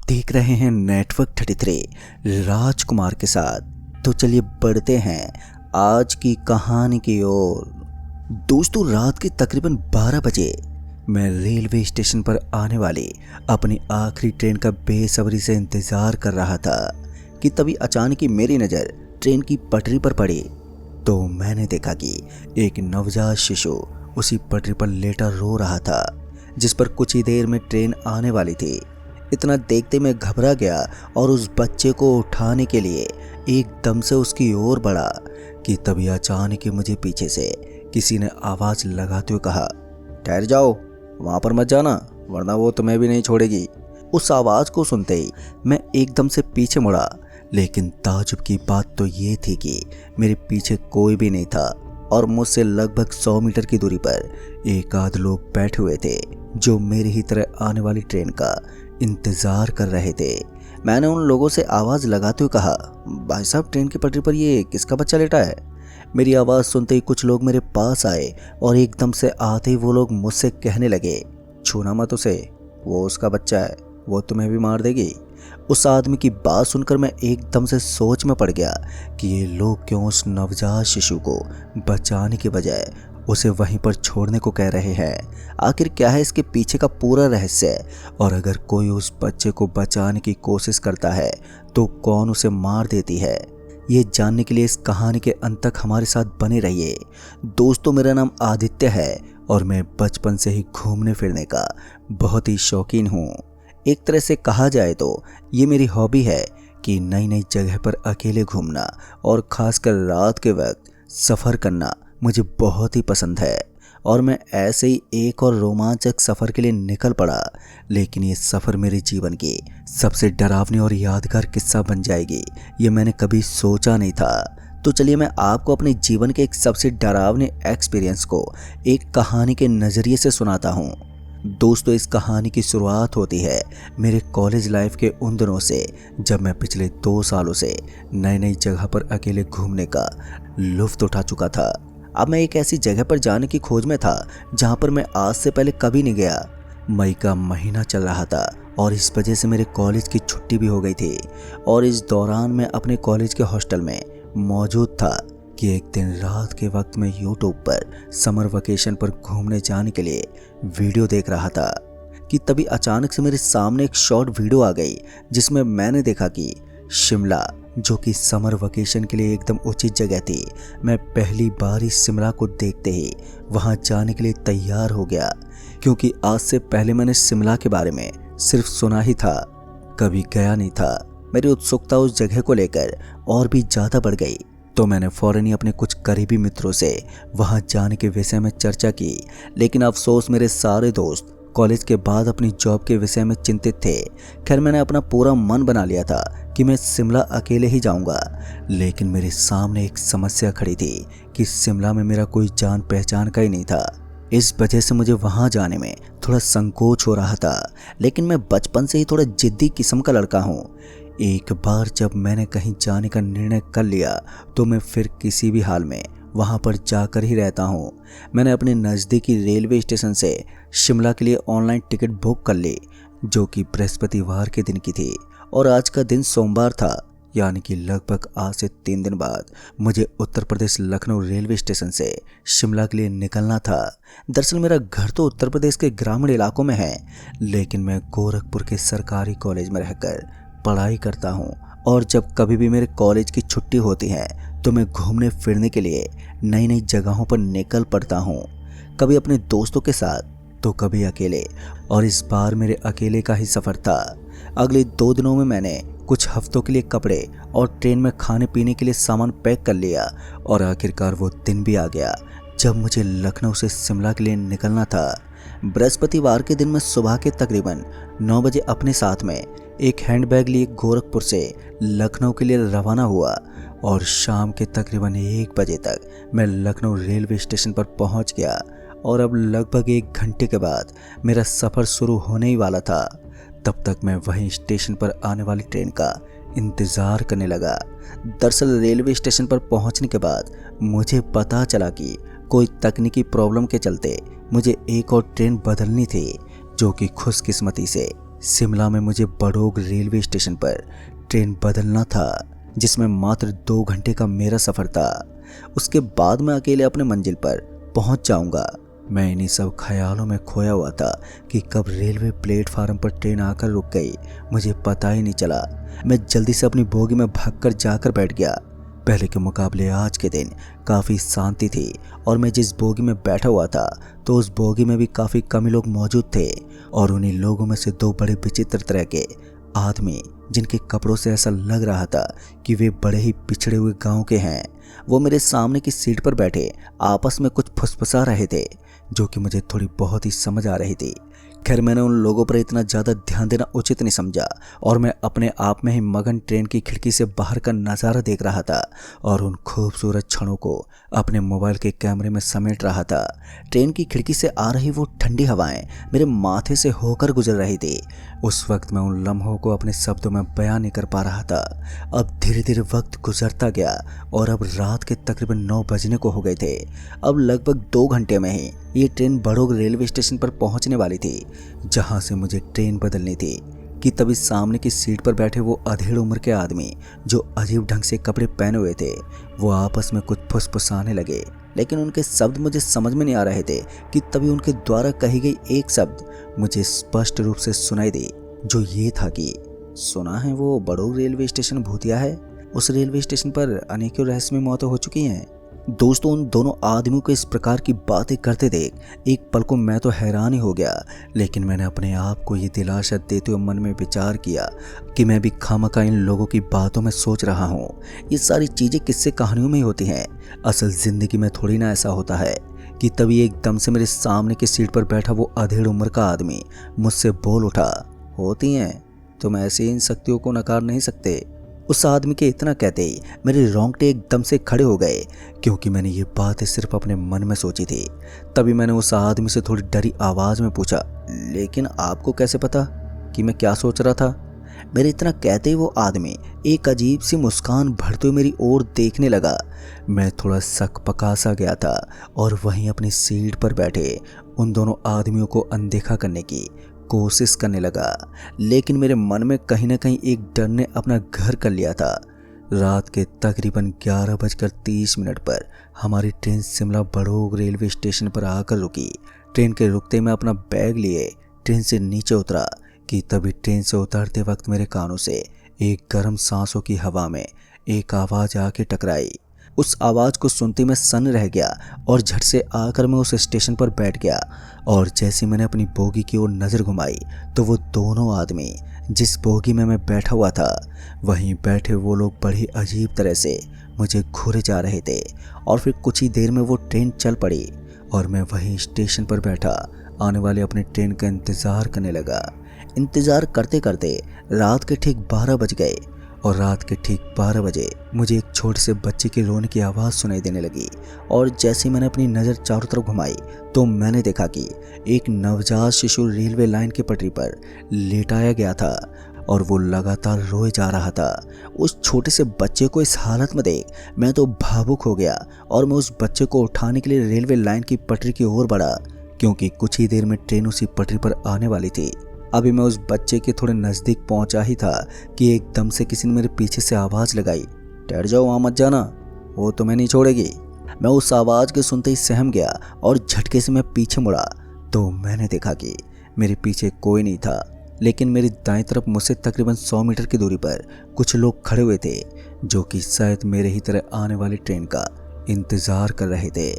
देख रहे हैं नेटवर्क 33 राजकुमार के साथ। तो चलिए बढ़ते हैं आज की कहानी की ओर। दोस्तों, रात के तकरीबन 12 बजे मैं रेलवे स्टेशन पर आने वाली अपनी आखिरी ट्रेन का बेसब्री से इंतज़ार कर रहा था कि तभी अचानक ही मेरी नज़र ट्रेन की पटरी पर पड़ी। तो मैंने देखा कि एक नवजात शिशु उसी पटरी पर लेटा रो रहा था जिस पर कुछ ही देर में ट्रेन आने वाली थी। इतना देखते मैं घबरा गया और उस बच्चे को उठाने के लिए एकदम से उसकी ओर बढ़ा कि तभी अचानक ही मुझे पीछे से किसी ने आवाज़ लगाते हुए कहा, ठहर जाओ, वहाँ पर मत जाना वरना वो तुम्हें भी नहीं छोड़ेगी। उस आवाज़ को सुनते ही मैं एकदम से पीछे मुड़ा, लेकिन ताजुब की बात तो ये थी कि मेरे पीछे कोई भी नहीं था और मुझसे लगभग 100 मीटर की दूरी पर एक आध लोग बैठे हुए थे जो मेरी ही तरह आने वाली ट्रेन का इंतज़ार कर रहे थे। मैंने उन लोगों से आवाज़ लगाते हुए कहा, भाई साहब, ट्रेन की पटरी पर ये किसका बच्चा लेटा है? मेरी आवाज़ सुनते ही कुछ लोग मेरे पास आए और एकदम से आते ही वो लोग मुझसे कहने लगे, छूना मत उसे, वो उसका बच्चा है, वो तुम्हें भी मार देगी। उस आदमी की बात सुनकर मैं एकदम से सोच में पड़ गया कि ये लोग क्यों उस नवजात शिशु को बचाने के बजाय उसे वहीं पर छोड़ने को कह रहे हैं। आखिर क्या है इसके पीछे का पूरा रहस्य? और अगर कोई उस बच्चे को बचाने की कोशिश करता है तो कौन उसे मार देती है? ये जानने के लिए इस कहानी के अंत तक हमारे साथ बने रहिए। दोस्तों, मेरा नाम आदित्य है और मैं बचपन से ही घूमने फिरने का बहुत ही शौकीन हूँ। एक तरह से कहा जाए तो ये मेरी हॉबी है कि नई नई जगह पर अकेले घूमना और ख़ासकर रात के वक्त सफ़र करना मुझे बहुत ही पसंद है। और मैं ऐसे ही एक और रोमांचक सफ़र के लिए निकल पड़ा, लेकिन ये सफ़र मेरे जीवन की सबसे डरावनी और यादगार किस्सा बन जाएगी ये मैंने कभी सोचा नहीं था। तो चलिए मैं आपको अपने जीवन के एक सबसे डरावने एक्सपीरियंस को एक कहानी के नज़रिए से सुनाता हूँ। दोस्तों, इस कहानी की शुरुआत होती है मेरे कॉलेज लाइफ के उन दिनों से जब मैं पिछले 2 सालों से नई नई जगह पर अकेले घूमने का लुत्फ़ उठा चुका था। अब मैं एक ऐसी जगह पर जाने की खोज में था जहां पर मैं आज से पहले कभी नहीं गया। मई का महीना चल रहा था और इस वजह से मेरे कॉलेज की छुट्टी भी हो गई थी और इस दौरान मैं अपने कॉलेज के हॉस्टल में मौजूद था कि एक दिन रात के वक्त मैं यूट्यूब पर समर वेकेशन पर घूमने जाने के लिए वीडियो देख रहा था कि तभी अचानक से मेरे सामने एक शॉर्ट वीडियो आ गई जिसमें मैंने देखा कि शिमला, जो कि समर वेकेशन के लिए एकदम उचित जगह थी, मैं पहली बार इस शिमला को देखते ही वहां जाने के लिए तैयार हो गया, क्योंकि आज से पहले मैंने शिमला के बारे में सिर्फ सुना ही था, कभी गया नहीं था। मेरी उत्सुकता उस जगह को लेकर और भी ज़्यादा बढ़ गई, तो मैंने फ़ौरन ही अपने कुछ करीबी मित्रों से वहां जाने के विषय में चर्चा की। लेकिन अफसोस, मेरे सारे दोस्त कॉलेज के बाद अपनी जॉब के विषय में चिंतित थे। खैर, मैंने अपना पूरा मन बना लिया था कि मैं शिमला अकेले ही जाऊंगा, लेकिन मेरे सामने एक समस्या खड़ी थी कि शिमला में मेरा कोई जान पहचान का ही नहीं था। इस वजह से मुझे वहां जाने में थोड़ा संकोच हो रहा था, लेकिन मैं बचपन से ही थोड़ा जिद्दी किस्म का लड़का हूँ। एक बार जब मैंने कहीं जाने का निर्णय कर लिया तो मैं फिर किसी भी हाल में वहाँ पर जाकर ही रहता हूँ। मैंने अपने नज़दीकी रेलवे स्टेशन से शिमला के लिए ऑनलाइन टिकट बुक कर ली, जो कि बृहस्पतिवार के दिन की थी और आज का दिन सोमवार था, यानी कि लगभग आज से 3 दिन बाद मुझे उत्तर प्रदेश लखनऊ रेलवे स्टेशन से शिमला के लिए निकलना था। दरअसल मेरा घर तो उत्तर प्रदेश के ग्रामीण इलाकों में है, लेकिन मैं गोरखपुर के सरकारी कॉलेज में रहकर पढ़ाई करता हूँ और जब कभी भी मेरे कॉलेज की छुट्टी होती है तो मैं घूमने फिरने के लिए नई नई जगहों पर निकल पड़ता हूँ, कभी अपने दोस्तों के साथ तो कभी अकेले, और इस बार मेरे अकेले का ही सफ़र था। अगले 2 दिनों में मैंने कुछ हफ्तों के लिए कपड़े और ट्रेन में खाने पीने के लिए सामान पैक कर लिया और आखिरकार वो दिन भी आ गया जब मुझे लखनऊ से शिमला के लिए निकलना था। बृहस्पतिवार के दिन मैं सुबह के तकरीबन 9 बजे अपने साथ में एक हैंडबैग लिए गोरखपुर से लखनऊ के लिए रवाना हुआ और शाम के तकरीबन 1 बजे तक मैं लखनऊ रेलवे स्टेशन पर पहुंच गया और अब लगभग 1 घंटे के बाद मेरा सफ़र शुरू होने ही वाला था। तब तक मैं वहीं स्टेशन पर आने वाली ट्रेन का इंतज़ार करने लगा। दरअसल रेलवे स्टेशन पर पहुंचने के बाद मुझे पता चला कि कोई तकनीकी प्रॉब्लम के चलते मुझे एक और ट्रेन बदलनी थी, जो कि खुशकिस्मती से शिमला में मुझे बड़ोग रेलवे स्टेशन पर ट्रेन बदलना था, जिसमें मात्र 2 घंटे का मेरा सफ़र था। उसके बाद मैं अकेले अपने मंजिल पर पहुंच जाऊंगा। मैं इन्हीं सब ख्यालों में खोया हुआ था कि कब रेलवे प्लेटफार्म पर ट्रेन आकर रुक गई, मुझे पता ही नहीं चला। मैं जल्दी से अपनी बोगी में भागकर जाकर बैठ गया। पहले के मुकाबले आज के दिन काफ़ी शांति थी और मैं जिस बोगी में बैठा हुआ था तो उस बोगी में भी काफ़ी कम ही लोग मौजूद थे। और उन्हीं लोगों में से 2 बड़े विचित्र तरह के आदमी, जिनके कपड़ों से ऐसा लग रहा था कि वे बड़े ही पिछड़े हुए गांव के हैं, वो मेरे सामने की सीट पर बैठे आपस में कुछ फुसफुसा रहे थे, जो कि मुझे थोड़ी बहुत ही समझ आ रही थी। खैर, मैंने उन लोगों पर इतना ज़्यादा ध्यान देना उचित नहीं समझा और मैं अपने आप में ही मगन ट्रेन की खिड़की से बाहर का नज़ारा देख रहा था और उन खूबसूरत क्षणों को अपने मोबाइल के कैमरे में समेट रहा था। ट्रेन की खिड़की से आ रही वो ठंडी हवाएं मेरे माथे से होकर गुजर रही थी। उस वक्त मैं उन लम्हों को अपने शब्दों में बयान नहीं कर पा रहा था। अब धीरे धीरे वक्त गुजरता गया और अब रात के तकरीबन 9 बजने को हो गए थे। अब लगभग 2 घंटे में ही ये ट्रेन बड़ोग रेलवे स्टेशन पर पहुंचने वाली थी, जहां से मुझे ट्रेन बदलनी थी कि तभी सामने की सीट पर बैठे वो अधेड़ उम्र के आदमी, जो अजीब ढंग से कपड़े पहने हुए थे, वो आपस में कुछ फुसफुसाने लगे। लेकिन उनके शब्द मुझे समझ में नहीं आ रहे थे कि तभी उनके द्वारा कही गई एक शब्द मुझे स्पष्ट रूप से सुनाई दी, जो ये था कि सुना है वो बड़ोग रेलवे स्टेशन भूतिया है। उस रेलवे स्टेशन पर अनेकों रहस्यमय मौतें हो चुकी हैं। दोस्तों, उन दोनों आदमियों को इस प्रकार की बातें करते देख एक पल को मैं तो हैरान ही हो गया। लेकिन मैंने अपने आप को ये दिलासा देते हुए मन में विचार किया कि मैं भी खामखा इन लोगों की बातों में सोच रहा हूँ। ये सारी चीज़ें किस्से कहानियों में ही होती हैं, असल ज़िंदगी में थोड़ी ना ऐसा होता है। कि तभी एकदम से मेरे सामने की सीट पर बैठा वो अधेड़ उम्र का आदमी मुझसे बोल उठा, होती हैं, तुम ऐसी इन शक्तियों को नकार नहीं सकते। उस आदमी के इतना कहते ही मेरे रोंगटे एकदम से खड़े हो गए, क्योंकि मैंने ये बातें सिर्फ अपने मन में सोची थी। तभी मैंने उस आदमी से थोड़ी डरी आवाज़ में पूछा, लेकिन आपको कैसे पता कि मैं क्या सोच रहा था? मेरे इतना कहते ही वो आदमी एक अजीब सी मुस्कान भरते हुए मेरी ओर देखने लगा। मैं थोड़ा शक पका सा गया था और वहीं अपनी सीट पर बैठे उन दोनों आदमियों को अनदेखा करने की कोशिश करने लगा। लेकिन मेरे मन में कहीं ना कहीं एक डर ने अपना घर कर लिया था। रात के तकरीबन 11:30 पर हमारी train Shimla Barog railway station पर आकर रुकी। ट्रेन के रुकते मैं अपना बैग लिए ट्रेन से नीचे उतरा कि तभी ट्रेन से उतरते वक्त मेरे कानों से एक गर्म सांसों की हवा में एक आवाज़ आके टकराई। उस आवाज़ को सुनते मैं सन्न रह गया और झट से आकर मैं उस स्टेशन पर बैठ गया। और जैसे मैंने अपनी बोगी की ओर नज़र घुमाई तो वो दोनों आदमी जिस बोगी में मैं बैठा हुआ था, वहीं बैठे वो लोग बड़ी अजीब तरह से मुझे घूरे जा रहे थे। और फिर कुछ ही देर में वो ट्रेन चल पड़ी और मैं वहीं स्टेशन पर बैठा आने वाले अपनी ट्रेन का इंतज़ार करने लगा। इंतज़ार करते करते रात के ठीक 12 बज गए और रात के ठीक 12 बजे मुझे एक छोटे से बच्चे के रोने की आवाज़ सुनाई देने लगी। और जैसे मैंने अपनी नज़र चारों तरफ घुमाई तो मैंने देखा कि एक नवजात शिशु रेलवे लाइन की पटरी पर लेटाया गया था और वो लगातार रोए जा रहा था। उस छोटे से बच्चे को इस हालत में देख मैं तो भावुक हो गया और मैं उस बच्चे को उठाने के लिए रेलवे लाइन की पटरी की ओर बढ़ा, क्योंकि कुछ ही देर में ट्रेन उसी पटरी पर आने वाली थी। अभी मैं उस बच्चे के थोड़े नज़दीक पहुंचा ही था कि एकदम से किसी ने मेरे पीछे से आवाज़ लगाई, ठहर जाओ, वहाँ मत जाना, वो तुम्हें नहीं छोड़ेगी। मैं उस आवाज़ के सुनते ही सहम गया और झटके से मैं पीछे मुड़ा तो मैंने देखा कि मेरे पीछे कोई नहीं था, लेकिन मेरी दाईं तरफ मुझसे तकरीबन 100 मीटर की दूरी पर कुछ लोग खड़े हुए थे, जो कि शायद मेरे ही तरह आने वाली ट्रेन का इंतज़ार कर रहे थे।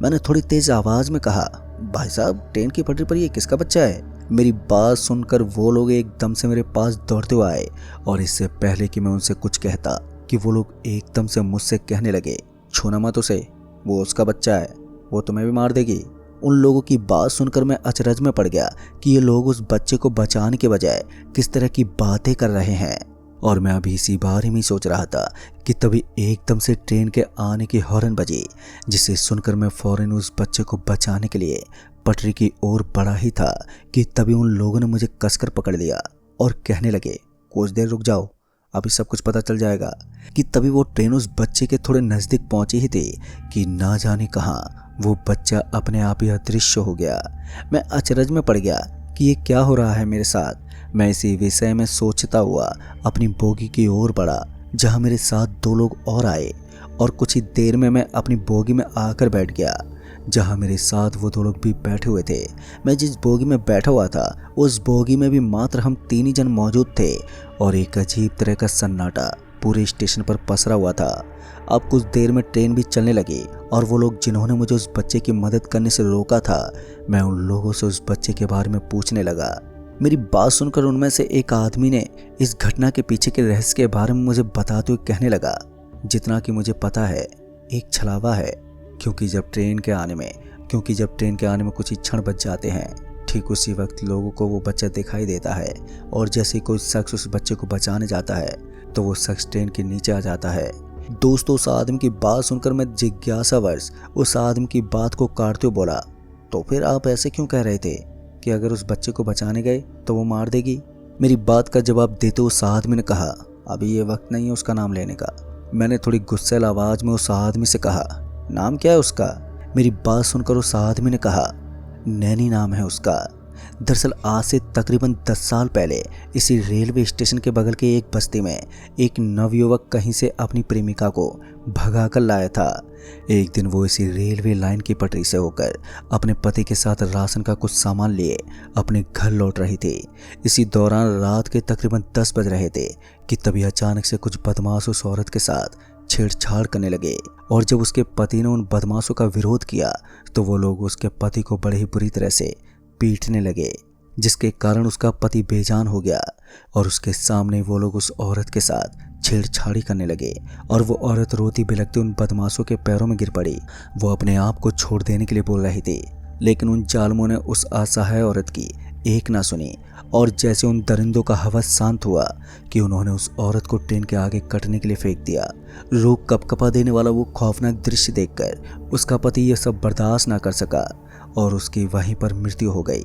मैंने थोड़ी तेज़ आवाज़ में कहा, भाई साहब, ट्रेन की पटरी पर ये किसका बच्चा है? मेरी बात सुनकर वो लोग एकदम से मेरे पास दौड़ते हुए आए और इससे पहले कि मैं उनसे कुछ कहता कि वो लोग एकदम से मुझसे कहने लगे, छूना मत उसे, वो उसका बच्चा है, वो तुम्हें भी मार देगी। उन लोगों की बात सुनकर मैं अचरज में पड़ गया कि ये लोग उस बच्चे को बचाने के बजाय किस तरह की बातें कर रहे हैं। और मैं अभी इसी बारे में सोच रहा था कि तभी एकदम से ट्रेन के आने की हॉर्न बजी, जिसे सुनकर मैं फौरन उस बच्चे को बचाने के लिए पटरी की ओर बढ़ा ही था कि तभी उन लोगों ने मुझे कसकर पकड़ लिया और कहने लगे, कुछ देर रुक जाओ, अभी सब कुछ पता चल जाएगा। कि तभी वो ट्रेन उस बच्चे के थोड़े नज़दीक पहुंची ही थी कि ना जाने कहाँ वो बच्चा अपने आप ही अदृश्य हो गया। मैं अचरज में पड़ गया कि ये क्या हो रहा है मेरे साथ। मैं इसी विषय में सोचता हुआ अपनी बोगी की ओर बढ़ा, जहां मेरे साथ 2 लोग और आए और कुछ ही देर में मैं अपनी बोगी में आकर बैठ गया, जहां मेरे साथ वो 2 लोग भी बैठे हुए थे। मैं जिस बोगी में बैठा हुआ था उस बोगी में भी मात्र हम 3 ही जन मौजूद थे और एक अजीब तरह का सन्नाटा पूरे स्टेशन पर पसरा हुआ था। अब कुछ देर में ट्रेन भी चलने लगी और वो लोग जिन्होंने मुझे उस बच्चे की मदद करने से रोका था, मैं उन लोगों से उस बच्चे के बारे में पूछने लगा। मेरी बात सुनकर उनमें से एक आदमी ने इस घटना के पीछे के रहस्य के बारे में मुझे बताते हुए कहने लगा, जितना कि मुझे पता है एक छलावा है, क्योंकि जब ट्रेन के आने में कुछ ही क्षण बच जाते हैं, ठीक उसी वक्त लोगों को वो बच्चा दिखाई देता है और जैसे कोई शख्स उस बच्चे को बचाने जाता है तो वो शख्स ट्रेन के नीचे आ जाता है। दोस्तों, उस आदमी की बात सुनकर मैं जिज्ञासावश उस आदमी की बात को काटते हुए बोला, तो फिर आप ऐसे क्यों कह रहे थे कि अगर उस बच्चे को बचाने गए तो वो मार देगी? मेरी बात का जवाब देते उस आदमी ने कहा, अभी ये वक्त नहीं है उसका नाम लेने का। मैंने थोड़ी गुस्सैल आवाज में उस आदमी से कहा, नाम क्या है उसका? मेरी बात सुनकर उस आदमी ने कहा, नैनी नाम है उसका। दरअसल आज से तकरीबन 10 साल पहले इसी रेलवे स्टेशन के बगल के एक बस्ती में एक नवयुवक कहीं से अपनी प्रेमिका को भगा कर लाया था। एक दिन वो इसी रेलवे लाइन की पटरी से होकर अपने पति के साथ राशन का कुछ सामान लिए अपने घर लौट रही थी। इसी दौरान रात के तकरीबन 10 बज रहे थे कि तभी अचानक से कुछ बदमाश उस औरत के साथ छेड़छाड़ करने लगे और जब उसके पति ने उन बदमाशों का विरोध किया तो वो लोग उसके पति को बड़े ही बुरी तरह से पीटने लगे, जिसके कारण उसका पति बेजान हो गया और उसके सामने वो लोग उस औरत के साथ छेड़छाड़ी करने लगे और वो औरत रोती बिलखती उन बदमाशों के पैरों में गिर पड़ी। वो अपने आप को छोड़ देने के लिए बोल रही थी, लेकिन उन जालिमों ने उस असहाय औरत की एक ना सुनी और जैसे उन दरिंदों का हवस शांत हुआ कि उन्होंने उस औरत को ट्रेन के आगे कटने के लिए फेंक दिया। रूह कपकपा देने वाला वो खौफनाक दृश्य देखकर उसका पति यह सब बर्दाश्त ना कर सका और उसकी वहीं पर मृत्यु हो गई।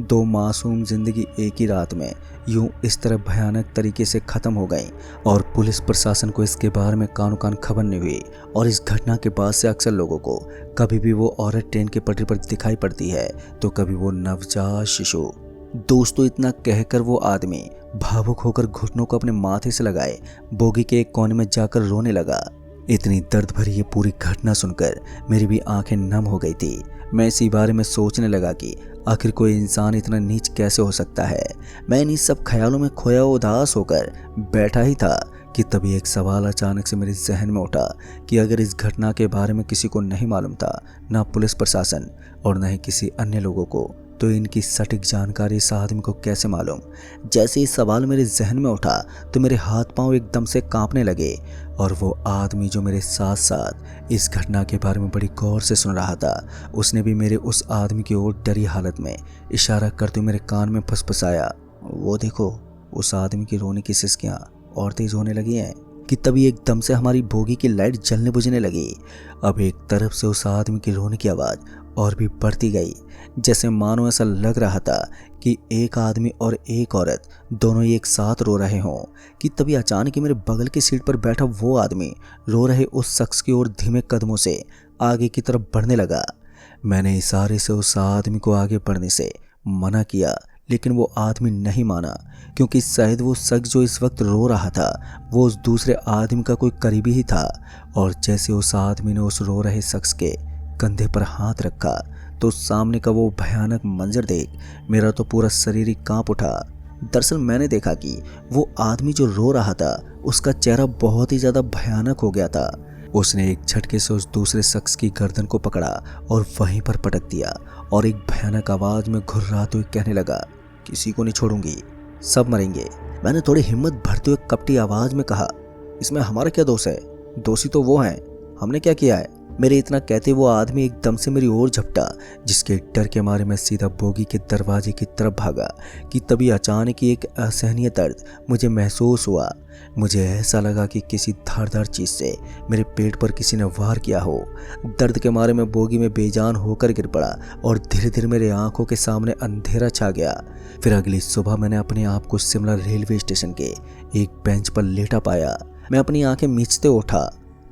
2 मासूम जिंदगी एक ही रात में यूं इस तरह भयानक तरीके से खत्म हो गई और पुलिस प्रशासन को इसके बारे में कानो कान खबर नहीं हुई और इस घटना के बाद से अक्सर लोगों को कभी भी वो औरत ट्रेन के पटरी पर दिखाई पड़ती है तो कभी वो नवजात शिशु। दोस्तों, इतना कहकर वो आदमी भावुक होकर घुटनों को अपने माथे से लगाए बोगी के एक कोने में जाकर रोने लगा। इतनी दर्द भरी ये पूरी घटना सुनकर मेरी भी आंखें नम हो गई थी। मैं इसी बारे में सोचने लगा कि आखिर कोई इंसान इतना नीच कैसे हो सकता है। मैं इन सब ख्यालों में खोया उदास होकर बैठा ही था कि तभी एक सवाल अचानक से मेरे जहन में उठा कि अगर इस घटना के बारे में किसी को नहीं मालूम था, ना पुलिस प्रशासन और न ही किसी अन्य लोगों को, तो इनकी सटीक जानकारी इस आदमी को कैसे मालूम? जैसे ही सवाल मेरे जहन में उठा तो मेरे हाथ पांव एकदम से कांपने लगे और वो आदमी जो मेरे साथ साथ इस घटना के बारे में बड़ी गौर से सुन रहा था, उसने भी मेरे उस आदमी की ओर डरी हालत में इशारा करते हुए मेरे कान में फुसफुसाया, वो देखो, उस आदमी की रोने की सिसकियां और तेज होने लगी हैं। कि तभी एकदम से हमारी बोगी की लाइट जलने बुझने लगी। अब एक तरफ से उस आदमी की रोने की आवाज़ और भी बढ़ती गई, जैसे मानो ऐसा लग रहा था कि एक आदमी और एक औरत दोनों ही एक साथ रो रहे हों। कि तभी अचानक ही मेरे बगल की सीट पर बैठा वो आदमी रो रहे उस शख्स की ओर धीमे कदमों से आगे की तरफ बढ़ने लगा। मैंने इशारे से उस आदमी को आगे बढ़ने से मना किया, लेकिन वो आदमी नहीं माना, क्योंकि शायद वो शख्स जो इस वक्त रो रहा था वो उस दूसरे आदमी का कोई करीबी ही था। और जैसे उस आदमी ने उस रो रहे शख्स के कंधे पर हाथ रखा तो सामने का वो भयानक मंजर देख मेरा तो पूरा शरीर ही कांप उठा। दरअसल मैंने देखा कि वो आदमी जो रो रहा था उसका चेहरा बहुत ही ज़्यादा भयानक हो गया था। उसने एक झटके से उस दूसरे शख्स की गर्दन को पकड़ा और वहीं पर पटक दिया और एक भयानक आवाज़ में घुर्राते हुए कहने लगा, किसी को नहीं छोड़ूंगी, सब मरेंगे। मैंने थोड़ी हिम्मत भरते हुए कपटी आवाज़ में कहा, इसमें हमारा क्या दोष है? दोषी तो वो हैं, हमने क्या किया है? मेरे इतना कहते वो आदमी एकदम से मेरी ओर झपटा, जिसके डर के मारे मैं सीधा बोगी के दरवाजे की तरफ भागा। कि तभी अचानक ही एक असहनीय दर्द मुझे महसूस हुआ। मुझे ऐसा लगा कि किसी धारदार चीज़ से मेरे पेट पर किसी ने वार किया हो। दर्द के मारे मैं बोगी में बेजान होकर गिर पड़ा और धीरे धीरे मेरे आंखों के सामने अंधेरा छा गया। फिर अगली सुबह मैंने अपने आप को शिमला रेलवे स्टेशन के एक बेंच पर लेटा पाया। मैं अपनी आंखें मीचते उठा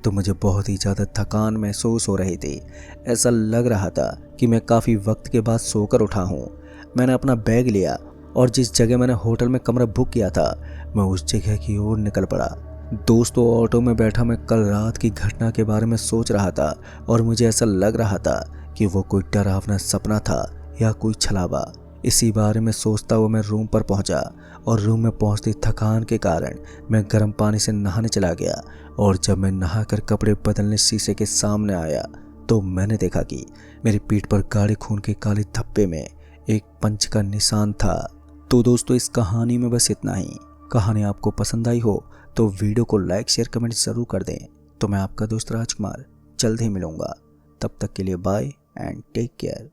तो मुझे बहुत ही ज़्यादा थकान महसूस हो रही थी। ऐसा लग रहा था कि मैं काफ़ी वक्त के बाद सोकर उठा हूँ। मैंने अपना बैग लिया और जिस जगह मैंने होटल में कमरा बुक किया था मैं उस जगह की ओर निकल पड़ा। दोस्तों, ऑटो में बैठा मैं कल रात की घटना के बारे में सोच रहा था और मुझे ऐसा लग रहा था कि वो कोई डरावना सपना था या कोई छलावा। इसी बारे में सोचता हुआ मैं रूम पर पहुंचा और रूम में पहुंचती थकान के कारण मैं गर्म पानी से नहाने चला गया। और जब मैं नहाकर कपड़े बदलने शीशे के सामने आया तो मैंने देखा कि मेरी पीठ पर गाढ़े खून के काले धब्बे में एक पंच का निशान था। तो दोस्तों, इस कहानी में बस इतना ही। कहानी आपको पसंद आई हो तो वीडियो को लाइक शेयर कमेंट जरूर कर दें। तो मैं आपका दोस्त राजकुमार जल्द ही मिलूंगा। तब तक के लिए बाय एंड टेक केयर।